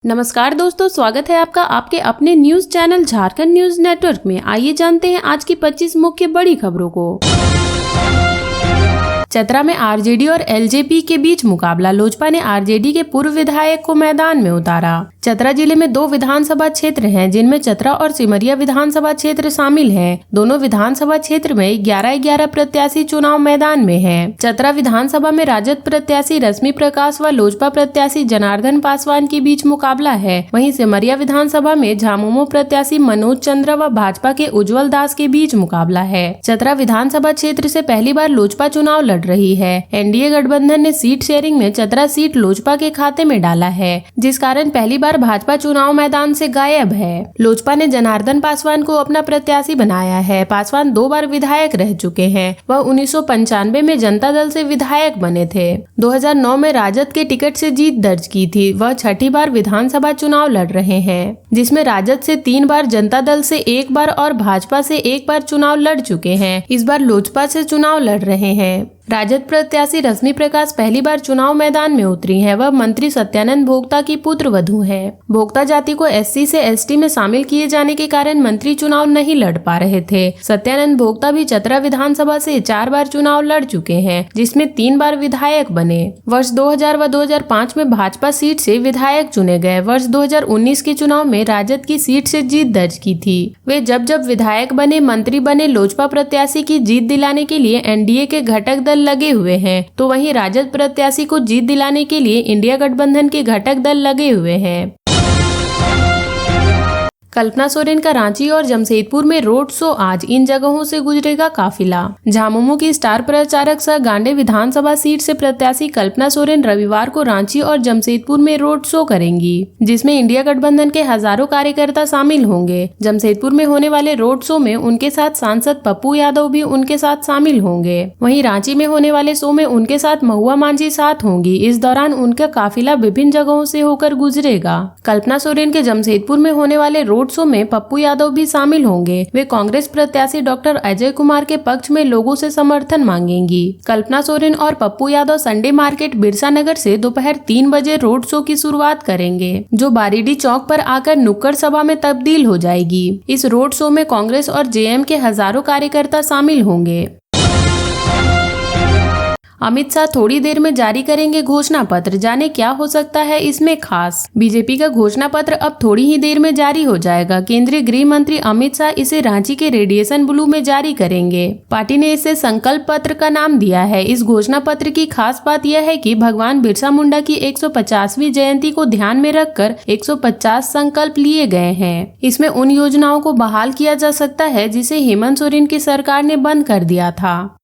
नमस्कार दोस्तों, स्वागत है आपका आपके अपने news channel Jharkhand news network में। आइए जानते हैं आज की 25 मुख्य बड़ी खबरों को। चतरा में आरजेडी और एलजेपी के बीच मुकाबला, लोजपा ने आरजेडी के पूर्व विधायक को मैदान में उतारा। चतरा जिले में 2 विधानसभा क्षेत्र हैं, जिनमें चतरा और सिमरिया विधानसभा क्षेत्र शामिल हैं। दोनों विधानसभा क्षेत्र में 11-11 प्रत्याशी चुनाव मैदान में हैं। चतरा विधानसभा में राजद प्रत्याशी रश्मि प्रकाश व लोजपा प्रत्याशी जनार्दन पासवान के बीच मुकाबला है। वहीं सिमरिया विधानसभा में झामुमो प्रत्याशी मनोज चंद्र व भाजपा के उज्जवल दास के बीच मुकाबला है। चतरा विधानसभा क्षेत्र से पहली बार लोजपा चुनाव लड़ रही है। एनडीए गठबंधन ने सीट शेयरिंग में चतरा सीट लोजपा के खाते में डाला है, जिस कारण पहली बार भाजपा चुनाव मैदान से गायब है। लोजपा ने जनार्दन पासवान को अपना प्रत्याशी बनाया है। पासवान 2 बार विधायक रह चुके हैं। वह 1995 में जनता दल से विधायक बने थे। 2009 में राजद के टिकट से जीत दर्ज की थी। वह 6ठी बार विधानसभा चुनाव लड़ रहे हैं, जिसमें राजद से 3 बार, जनता दल से 1 बार और भाजपा से 1 बार चुनाव लड़ चुके हैं। इस बार लोजपा से चुनाव लड़ रहे हैं। राजद प्रत्याशी रश्मि प्रकाश पहली बार चुनाव मैदान में उतरी हैं। वह मंत्री सत्यानंद भोक्ता की पुत्र वधू हैं। भोक्ता जाति को एससी से एसटी में शामिल किए जाने के कारण मंत्री चुनाव नहीं लड़ पा रहे थे। सत्यानंद भोक्ता भी चतरा विधानसभा से 4 बार चुनाव लड़ चुके हैं, जिसमें 3 बार विधायक बने। वर्ष 2000 व 2005 में भाजपा सीट से विधायक चुने गए। वर्ष 2019 के चुनाव में राजद की सीट से जीत दर्ज की थी। वे जब विधायक बने, मंत्री बने, लोजपा प्रत्याशी की जीत दिलाने के लिए एनडीए के घटक दल लगे हुए हैं, तो वहीं राजद प्रत्याशी को जीत दिलाने के लिए इंडिया गठबंधन के घटक दल लगे हुए हैं। कल्पना सोरेन का रांची और जमशेदपुर में रोड शो आज, इन जगहों से गुजरेगा काफिला। झामुमो की स्टार प्रचारक सह गांडे विधानसभा सीट से प्रत्याशी कल्पना सोरेन रविवार को रांची और जमशेदपुर में रोड शो करेंगी, जिसमें इंडिया गठबंधन के हजारों कार्यकर्ता शामिल होंगे। जमशेदपुर में होने वाले रोड शो में उनके साथ सांसद पप्पू यादव भी उनके साथ शामिल होंगे। वहीं रांची में होने वाले शो में उनके साथ महुआ मांझी साथ होंगी। इस दौरान उनका काफिला विभिन्न जगहों से होकर गुजरेगा। कल्पना सोरेन के जमशेदपुर में होने वाले रोड शो में पप्पू यादव भी शामिल होंगे। वे कांग्रेस प्रत्याशी डॉक्टर अजय कुमार के पक्ष में लोगों से समर्थन मांगेंगी। कल्पना सोरेन और पप्पू यादव संडे मार्केट बिरसा नगर से दोपहर 3 बजे रोड शो की शुरुआत करेंगे, जो बारीडी चौक पर आकर नुक्कड़ सभा में तब्दील हो जाएगी। इस रोड शो में कांग्रेस और जेएम के हजारों कार्यकर्ता शामिल होंगे। अमित शाह थोड़ी देर में जारी करेंगे घोषणा पत्र, जाने क्या हो सकता है इसमें खास। बीजेपी का घोषणा पत्र अब थोड़ी ही देर में जारी हो जाएगा। केंद्रीय गृह मंत्री अमित शाह इसे रांची के रेडिएशन ब्लू में जारी करेंगे। पार्टी ने इसे संकल्प पत्र का नाम दिया है। इस घोषणा पत्र की खास बात यह है कि भगवान बिरसा मुंडा की 150वीं जयंती को ध्यान में रखकर 150 संकल्प लिए गए हैं। इसमें उन योजनाओं को बहाल किया जा सकता है जिसे हेमंत सोरेन की सरकार ने बंद कर दिया था।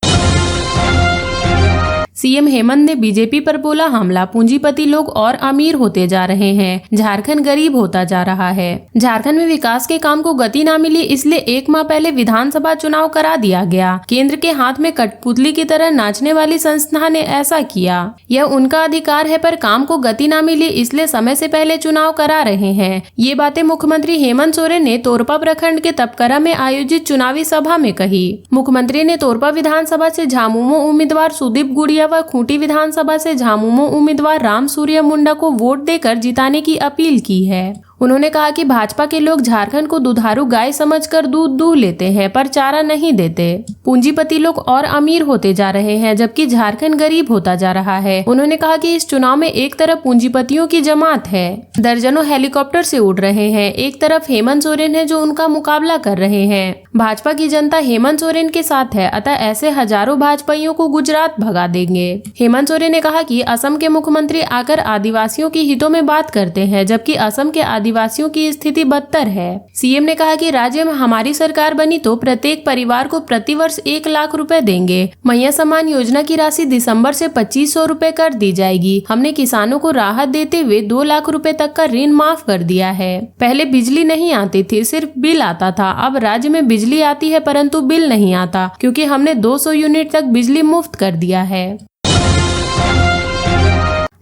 सीएम हेमंत ने बीजेपी पर बोला हमला, पूंजीपति लोग और अमीर होते जा रहे हैं, झारखंड गरीब होता जा रहा है। झारखंड में विकास के काम को गति न मिली, इसलिए 1 माह पहले विधानसभा चुनाव करा दिया गया। केंद्र के हाथ में कठपुतली की तरह नाचने वाली संस्था ने ऐसा किया। यह उनका अधिकार है, पर काम को गति न मिली, इसलिए समय से पहले चुनाव करा रहे हैं। ये बातें मुख्यमंत्री हेमंत सोरेन ने तोरपा प्रखंड के तपकरा में आयोजित चुनावी सभा में कही। मुख्यमंत्री ने तोरपा विधानसभा से झामुमो उम्मीदवार सुदीप गुड़िया व खूंटी विधानसभा से झामुमो उम्मीदवार राम सूर्य मुंडा को वोट देकर जिताने की अपील की है। उन्होंने कहा कि भाजपा के लोग झारखंड को दुधारू गाय समझकर दूध दूह लेते हैं, पर चारा नहीं देते। पूंजीपति लोग और अमीर होते जा रहे हैं, जबकि झारखंड गरीब होता जा रहा है। उन्होंने कहा कि इस चुनाव में एक तरफ पूंजीपतियों की जमात है, दर्जनों हेलीकॉप्टर से उड़ रहे हैं, एक तरफ हेमंत सोरेन है जो उनका मुकाबला कर रहे हैं। भाजपा की जनता हेमंत सोरेन के साथ है, अतः ऐसे हजारों भाजपाइयों को गुजरात भगा देंगे। हेमंत सोरेन ने कहा कि असम के मुख्यमंत्री आकर आदिवासियों के हितों में बात करते हैं, जबकि असम के आदिवासियों की स्थिति बदतर है। सीएम ने कहा कि राज्य में हमारी सरकार बनी तो प्रत्येक परिवार को प्रतिवर्ष 1 लाख रुपए देंगे। मैया सम्मान योजना की राशि दिसंबर से 2500 रुपए कर दी जाएगी। हमने किसानों को राहत देते हुए 2 लाख रुपए तक का ऋण माफ कर दिया है। पहले बिजली नहीं आती थी, सिर्फ बिल आता था। अब राज्य में बिजली आती है परंतु बिल नहीं आता, क्योंकि हमने 200 यूनिट तक बिजली मुफ्त कर दिया है।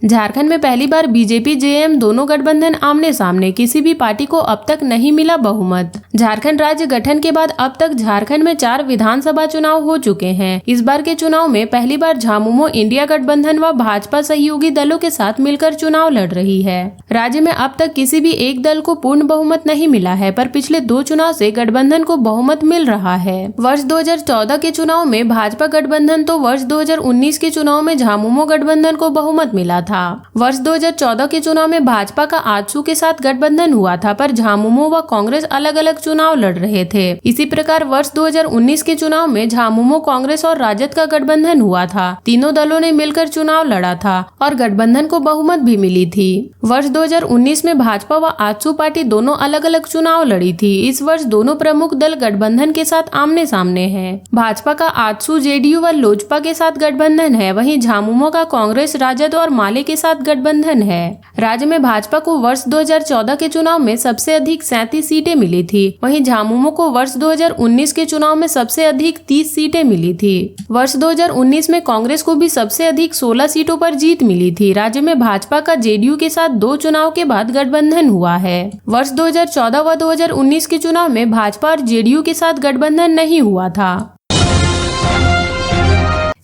झारखंड में पहली बार बीजेपी जेएम दोनों गठबंधन आमने सामने, किसी भी पार्टी को अब तक नहीं मिला बहुमत। झारखंड राज्य गठन के बाद अब तक झारखंड में 4 विधानसभा चुनाव हो चुके हैं। इस बार के चुनाव में पहली बार झामुमो इंडिया गठबंधन व भाजपा सहयोगी दलों के साथ मिलकर चुनाव लड़ रही है। राज्य में अब तक किसी भी एक दल को पूर्ण बहुमत नहीं मिला है, पर पिछले 2 चुनाव से गठबंधन को बहुमत मिल रहा है। वर्ष 2014 के चुनाव में भाजपा गठबंधन तो वर्ष 2019 के चुनाव में झामुमो गठबंधन को बहुमत मिला था। वर्ष 2014 के चुनाव में भाजपा का आजसू के साथ गठबंधन हुआ था, पर झामुमो व कांग्रेस अलग अलग चुनाव लड़ रहे थे। इसी प्रकार वर्ष 2019 के चुनाव में झामुमो, कांग्रेस और राजद का गठबंधन हुआ था। तीनों दलों ने मिलकर चुनाव लड़ा था और गठबंधन को बहुमत भी मिली थी। वर्ष 2019 में भाजपा व आजसू पार्टी दोनों अलग अलग चुनाव लड़ी थी। इस वर्ष दोनों प्रमुख दल गठबंधन के साथ आमने सामने हैं। भाजपा का आजसू, जेडीयू व लोजपा के साथ गठबंधन है, वहीं झामुमो का कांग्रेस, राजद और माले के साथ गठबंधन है। राज्य में भाजपा को वर्ष 2014 के चुनाव में सबसे अधिक 37 सीटें मिली थी, वहीं झामुमो को वर्ष 2019 के चुनाव में सबसे अधिक 30 सीटें मिली थी। वर्ष 2019 में कांग्रेस को भी सबसे अधिक 16 सीटों पर जीत मिली थी। राज्य में भाजपा का जेडीयू के साथ 2 चुनाव के बाद गठबंधन हुआ है। वर्ष 2014 व 2019 के चुनाव में भाजपा और जेडीयू के साथ गठबंधन नहीं हुआ था।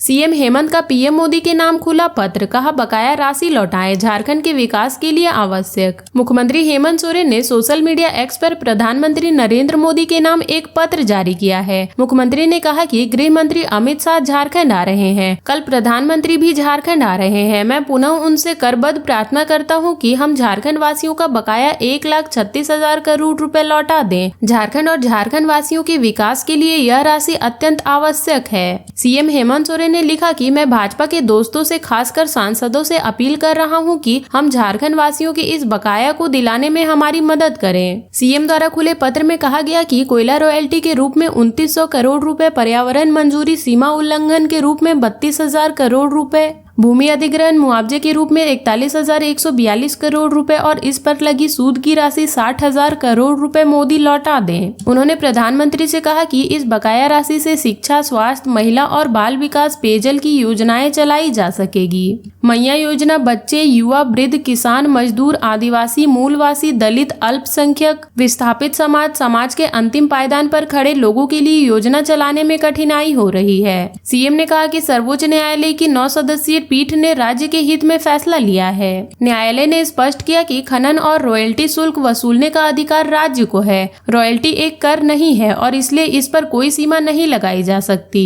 सीएम हेमंत का पीएम मोदी के नाम खुला पत्र, कहा बकाया राशि लौटाएं, झारखंड के विकास के लिए आवश्यक। मुख्यमंत्री हेमंत सोरेन ने सोशल मीडिया एक्स पर प्रधानमंत्री नरेंद्र मोदी के नाम एक पत्र जारी किया है। मुख्यमंत्री ने कहा कि गृह मंत्री अमित शाह झारखंड आ रहे हैं, कल प्रधानमंत्री भी झारखंड आ रहे हैं। मैं पुनः उनसे करबद्ध प्रार्थना करता हूँ कि हम झारखंड वासियों का बकाया 1,36,000 करोड़ रुपए लौटा दें। झारखंड और झारखंड वासियों के विकास के लिए यह राशि अत्यंत आवश्यक है। सीएम हेमंत सोरेन ने लिखा कि मैं भाजपा के दोस्तों से, खासकर सांसदों से अपील कर रहा हूं कि हम झारखंड वासियों के इस बकाया को दिलाने में हमारी मदद करें। सीएम द्वारा खुले पत्र में कहा गया कि कोयला रॉयल्टी के रूप में 2900 करोड़ रुपए, पर्यावरण मंजूरी सीमा उल्लंघन के रूप में 32,000 करोड़ रुपए, भूमि अधिग्रहण मुआवजे के रूप में 41,142 करोड़ रुपए और इस पर लगी सूद की राशि 60,000 करोड़ रुपए मोदी लौटा दें। उन्होंने प्रधानमंत्री से कहा कि इस बकाया राशि से शिक्षा, स्वास्थ्य, महिला और बाल विकास, पेयजल की योजनाएं चलाई जा सकेगी। मैया योजना बच्चे, युवा, वृद्ध, किसान, मजदूर, आदिवासी, मूलवासी, दलित, अल्पसंख्यक, विस्थापित समाज के अंतिम पायदान पर खड़े लोगों के लिए योजना चलाने में कठिनाई हो रही है। सीएम ने कहा कि सर्वोच्च न्यायालय की 9 सदस्यीय पीठ ने राज्य के हित में फैसला लिया है। न्यायालय ने स्पष्ट किया कि खनन और रॉयल्टी शुल्क वसूलने का अधिकार राज्य को है। रॉयल्टी एक कर नहीं है और इसलिए इस पर कोई सीमा नहीं लगाई जा सकती।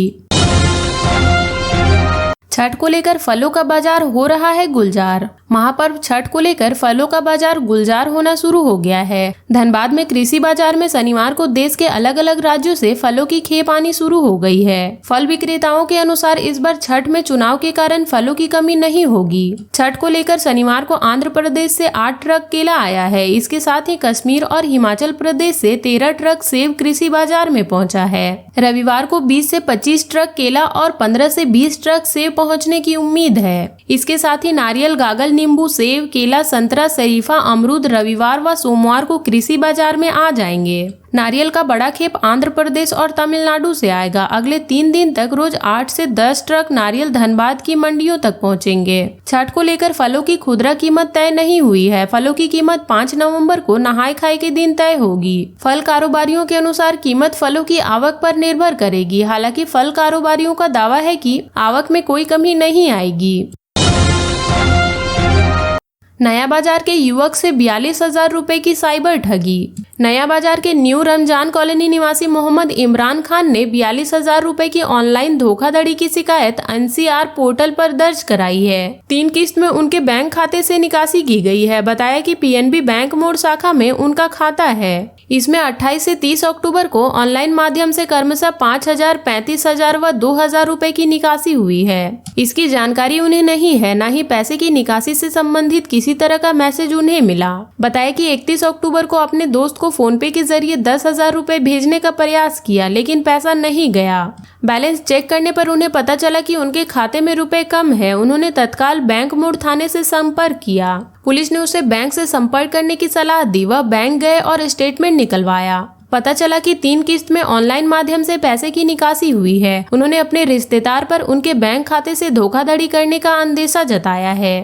छठ को लेकर फलों का बाजार हो रहा है गुलजार। महापर्व छठ को लेकर फलों का बाजार गुलजार होना शुरू हो गया है। धनबाद में कृषि बाजार में शनिवार को देश के अलग अलग राज्यों से फलों की खेप आनी शुरू हो गई है। फल विक्रेताओं के अनुसार इस बार छठ में चुनाव के कारण फलों की कमी नहीं होगी। छठ को लेकर शनिवार को आंध्र प्रदेश से 8 ट्रक केला आया है। इसके साथ ही कश्मीर और हिमाचल प्रदेश से 13 ट्रक सेब कृषि बाजार में पहुँचा है। रविवार को 20 से 25 ट्रक केला और 15 से 20 ट्रक सेब पहुँचने की उम्मीद है। इसके साथ ही नारियल, गागल, नींबू, सेब, केला, संतरा, शरीफा, अमरूद रविवार व सोमवार को कृषि बाजार में आ जाएंगे। नारियल का बड़ा खेप आंध्र प्रदेश और तमिलनाडु से आएगा। अगले 3 दिन तक रोज 8 से 10 ट्रक नारियल धनबाद की मंडियों तक पहुंचेंगे। छठ को लेकर फलों की खुदरा कीमत तय नहीं हुई है। फलों की कीमत 5 नवंबर को नहाय खाए के दिन तय होगी। फल कारोबारियों के अनुसार कीमत फलों की आवक पर निर्भर करेगी। हालांकि फल कारोबारियों का दावा है कि आवक में कोई कमी नहीं आएगी। नया बाजार के युवक से 42,000 रुपए की साइबर ठगी। नया बाजार के न्यू रमजान कॉलोनी निवासी मोहम्मद इमरान खान ने 42,000 रुपए की ऑनलाइन धोखाधड़ी की शिकायत एनसीआर पोर्टल पर दर्ज कराई है। 3 किस्त में उनके बैंक खाते से निकासी की गई है। बताया कि पीएनबी बैंक मोड़ शाखा में उनका खाता है। इसमें 28 से 30 अक्टूबर को ऑनलाइन माध्यम से क्रमशः 5,000, 35,000 व 2,000 रुपए की निकासी हुई है। इसकी जानकारी उन्हें नहीं है, न ही पैसे की निकासी से संबंधित किसी तरह का मैसेज उन्हें मिला। बताया कि 31 अक्टूबर को अपने दोस्त को फोन पे के जरिए 10,000 रुपए भेजने का प्रयास किया, लेकिन पैसा नहीं गया। बैलेंस चेक करने पर उन्हें पता चला कि उनके खाते में रुपए कम है। उन्होंने तत्काल बैंक मोड़ थाने से संपर्क किया। पुलिस ने उसे बैंक से संपर्क करने की सलाह दी। वह बैंक गए और स्टेटमेंट निकलवाया। पता चला कि 3 किस्त में ऑनलाइन माध्यम से पैसे की निकासी हुई है। उन्होंने अपने रिश्तेदार पर उनके बैंक खाते से धोखाधड़ी करने का अंदेशा जताया है।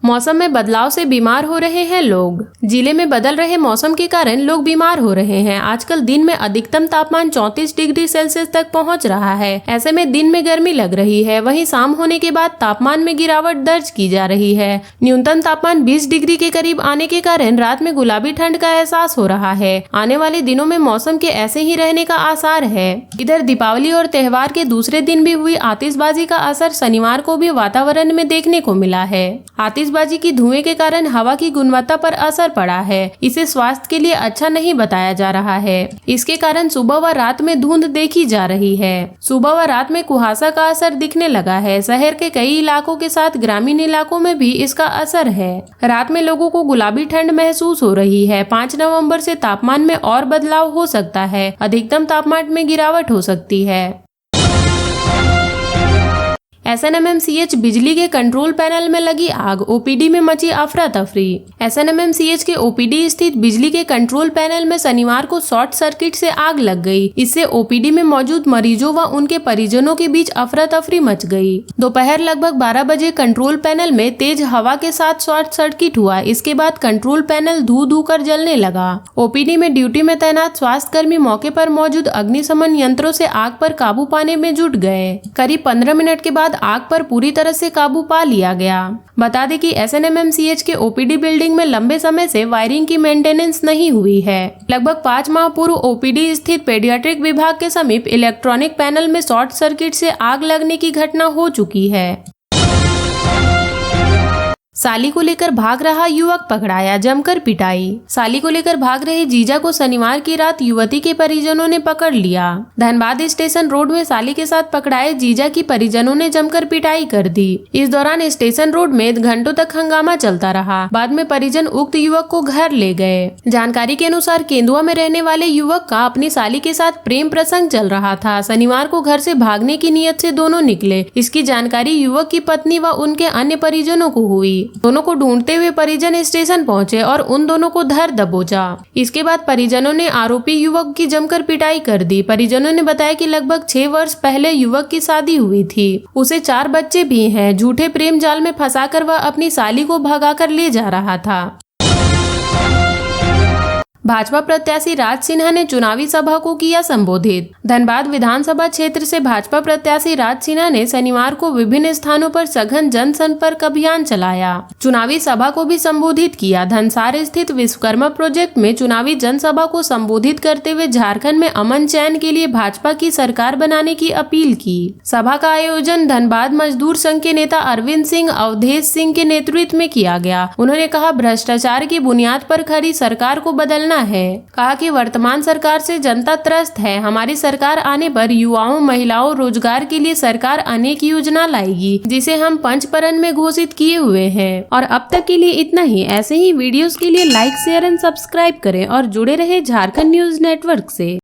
मौसम में बदलाव से बीमार हो रहे हैं लोग। जिले में बदल रहे मौसम के कारण लोग बीमार हो रहे हैं। आजकल दिन में अधिकतम तापमान 34 डिग्री सेल्सियस तक पहुंच रहा है। ऐसे में दिन में गर्मी लग रही है, वहीं शाम होने के बाद तापमान में गिरावट दर्ज की जा रही है। न्यूनतम तापमान 20 डिग्री के करीब आने के कारण रात में गुलाबी ठंड का एहसास हो रहा है। आने वाले दिनों में मौसम के ऐसे ही रहने का आसार है। इधर दीपावली और त्योहार के दूसरे दिन भी हुई आतिशबाजी का असर शनिवार को भी वातावरण में देखने को मिला है। आतिशबाजी की धुएं के कारण हवा की गुणवत्ता पर असर पड़ा है। इसे स्वास्थ्य के लिए अच्छा नहीं बताया जा रहा है। इसके कारण सुबह व रात में धुंध देखी जा रही है। सुबह व रात में कुहासा का असर दिखने लगा है। शहर के कई इलाकों के साथ ग्रामीण इलाकों में भी इसका असर है। रात में लोगों को गुलाबी ठंड महसूस हो रही है। 5 नवंबर से तापमान में और बदलाव हो सकता है। अधिकतम तापमान में गिरावट हो सकती है। SNMMCH बिजली के कंट्रोल पैनल में लगी आग, ओपीडी में मची अफरा तफरी। SNMMCH के ओपीडी स्थित बिजली के कंट्रोल पैनल में शनिवार को शॉर्ट सर्किट से आग लग गई। इससे ओपीडी में मौजूद मरीजों व उनके परिजनों के बीच अफरा तफरी मच गई। दोपहर लगभग 12 बजे कंट्रोल पैनल में तेज हवा के साथ शॉर्ट सर्किट हुआ। इसके बाद कंट्रोल पैनल धू धू कर जलने लगा। ओपीडी में ड्यूटी में तैनात स्वास्थ्य कर्मी मौके पर मौजूद अग्निशमन यंत्रों से आग पर काबू पाने में जुट गए। करीब 15 मिनट के बाद आग पर पूरी तरह से काबू पा लिया गया। बता दें कि SNMMCH के ओपीडी बिल्डिंग में लंबे समय से वायरिंग की मेंटेनेंस नहीं हुई है। लगभग 5 माह पूर्व ओपीडी स्थित पेडियाट्रिक विभाग के समीप इलेक्ट्रॉनिक पैनल में शॉर्ट सर्किट से आग लगने की घटना हो चुकी है। साली को लेकर भाग रहा युवक पकड़ाया, जमकर पिटाई। साली को लेकर भाग रहे जीजा को शनिवार की रात युवती के परिजनों ने पकड़ लिया। धनबाद स्टेशन रोड में साली के साथ पकड़ाए जीजा की परिजनों ने जमकर पिटाई कर दी। इस दौरान स्टेशन रोड में घंटों तक हंगामा चलता रहा। बाद में परिजन उक्त युवक को घर ले गए। जानकारी के अनुसार केंदुआ में रहने वाले युवक का अपनी साली के साथ प्रेम प्रसंग चल रहा था। शनिवार को घर से भागने की नीयत से दोनों निकले। इसकी जानकारी युवक की पत्नी व उनके अन्य परिजनों को हुई। दोनों को ढूंढते हुए परिजन स्टेशन पहुंचे और उन दोनों को धर दबोचा। इसके बाद परिजनों ने आरोपी युवक की जमकर पिटाई कर दी। परिजनों ने बताया कि लगभग 6 वर्ष पहले युवक की शादी हुई थी। उसे 4 बच्चे भी हैं। झूठे प्रेम जाल में फंसाकर वह अपनी साली को भगाकर ले जा रहा था। भाजपा प्रत्याशी राज सिन्हा ने चुनावी सभा को किया संबोधित। धनबाद विधानसभा क्षेत्र से भाजपा प्रत्याशी राज सिन्हा ने शनिवार को विभिन्न स्थानों पर सघन जनसंपर्क अभियान चलाया। चुनावी सभा को भी संबोधित किया। धनसार स्थित विश्वकर्मा प्रोजेक्ट में चुनावी जनसभा को संबोधित करते हुए झारखंड में अमन चैन के लिए भाजपा की सरकार बनाने की अपील की। सभा का आयोजन धनबाद मजदूर संघ के नेता अरविंद सिंह अवधेश सिंह के नेतृत्व में किया गया। उन्होंने कहा, भ्रष्टाचार की बुनियाद पर खड़ी सरकार को बदलना है। कहा कि वर्तमान सरकार से जनता त्रस्त है। हमारी सरकार आने पर युवाओं महिलाओं रोजगार के लिए सरकार अनेक योजना लाएगी, जिसे हम पंचपरन में घोषित किए हुए हैं। और अब तक के लिए इतना ही। ऐसे ही वीडियोस के लिए लाइक शेयर एंड सब्सक्राइब करें और जुड़े रहे झारखंड न्यूज नेटवर्क से।